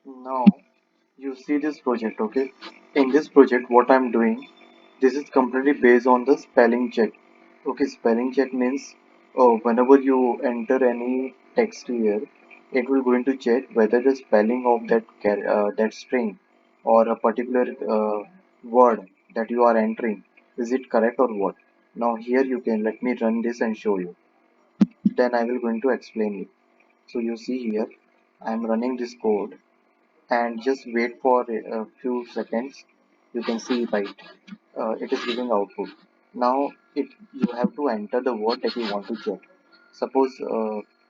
Now you see this project, okay? In this project, what I'm doing, this is completely based on the spelling check. Okay, spelling check means whenever you enter any text here, it will going to check whether the spelling of that string or a particular word that you are entering is it correct or what. Now here you can let me run this and show you. Then I will going to explain you. So you see here, I'm running this code and just wait for a few seconds. You can see right, it is giving output. Now it you have to enter the word that you want to check. Suppose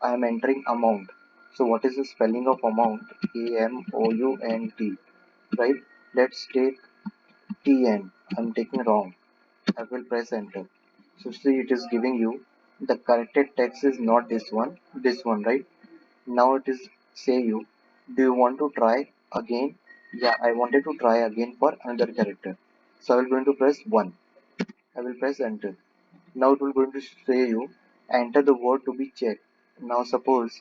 I am entering amount. So what is the spelling of amount? Amount, right? Let's take tn. I'm taking wrong. I will press enter. So see, it is giving you the corrected text is not this one, right? Now it is say you, do you want to try again? Yeah, I wanted to try again for another character. So I will going to press 1. I will press enter. Now it will going to say you enter the word to be checked. Now suppose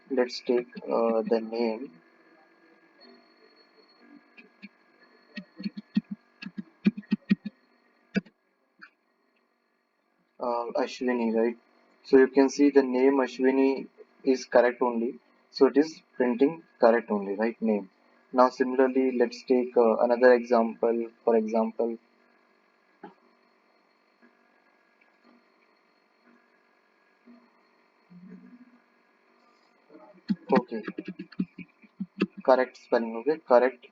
let's take the name Ashwini, right? So you can see the name Ashwini is correct only. So it is printing correct only, right? Name. Now similarly, let's take another example. For example, okay, correct spelling, okay, correct.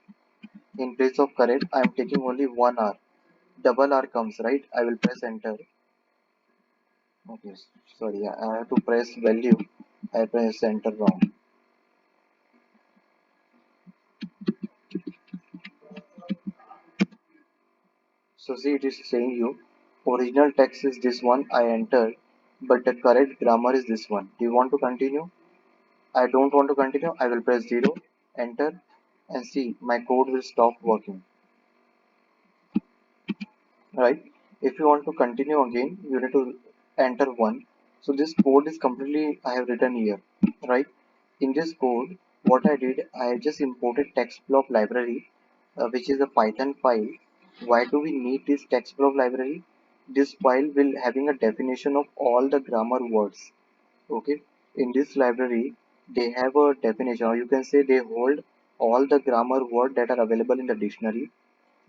In place of correct, I am taking only one R. Double R comes, right? I will press enter. Okay, sorry, I have to press value. I press enter wrong. So see, it is saying you original text is this one I entered, but the correct grammar is this one. Do you want to continue? I don't want to continue. I will press 0, enter, and see my code will stop working. Right? If you want to continue again, you need to enter 1. So this code is completely I have written here, right? In this code, what I did, I just imported TextBlock library, which is a Python file. Why do we need this TextBlock library? This file will having a definition of all the grammar words. Okay, in this library, they have a definition, or you can say they hold all the grammar word that are available in the dictionary.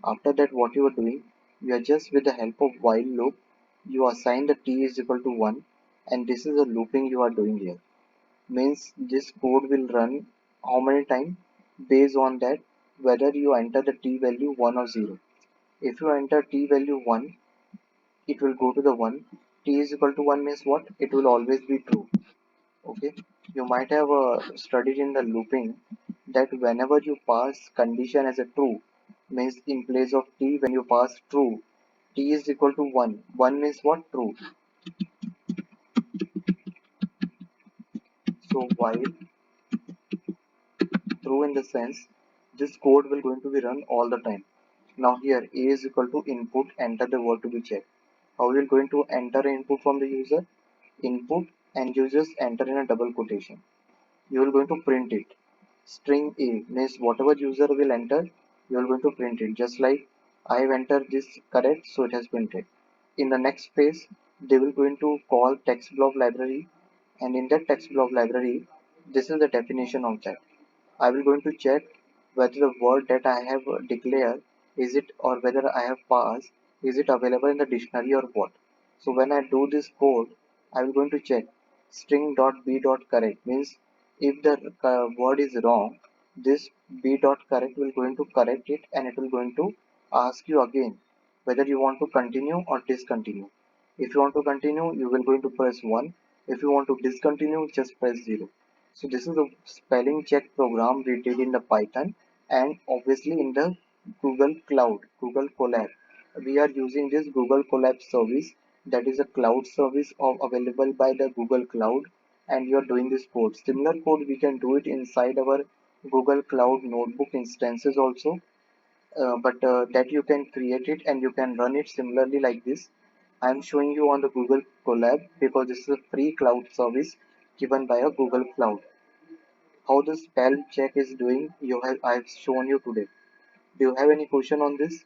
After that, what you are doing, you are just with the help of while loop, you assign the t is equal to 1, and this is a looping you are doing here. Means this code will run how many times based on that whether you enter the t value 1 or 0. If you enter t value 1, it will go to the 1. T is equal to 1 means what? It will always be true. Okay, you might have studied in the looping that whenever you pass condition as a true, means in place of t when you pass true, t is equal to 1. 1 means what? True. So while true in the sense, this code will going to be run all the time. Now here a is equal to input, enter the word to be checked. How we are going to enter input from the user? Input, and users enter in a double quotation. You will going to print it. String a means whatever user will enter, you are going to print it. Just like I have entered this correct, so it has printed. In the next phase, they will going to call text block library, and in that text block library, this is the definition of that. I will going to check whether the word that I have declared is it, or whether I have passed, is it available in the dictionary or what. So when I do this code, I will going to check string dot b dot correct means if the word is wrong, this b dot correct will going to correct it, and it will going to ask you again whether you want to continue or discontinue. If you want to continue, you will going to press 1. If you want to discontinue, just press 0. So this is a spelling check program we did in the Python, and obviously in the Google Cloud, Google Colab. We are using this Google Colab service, that is a cloud service available by the Google Cloud, and you are doing this code. Similar code we can do it inside our Google Cloud Notebook instances also, but that you can create it and you can run it similarly like this. I'm showing you on the Google Colab because this is a free cloud service given by a Google Cloud. How the spell check is doing, I've shown you today. Do you have any question on this?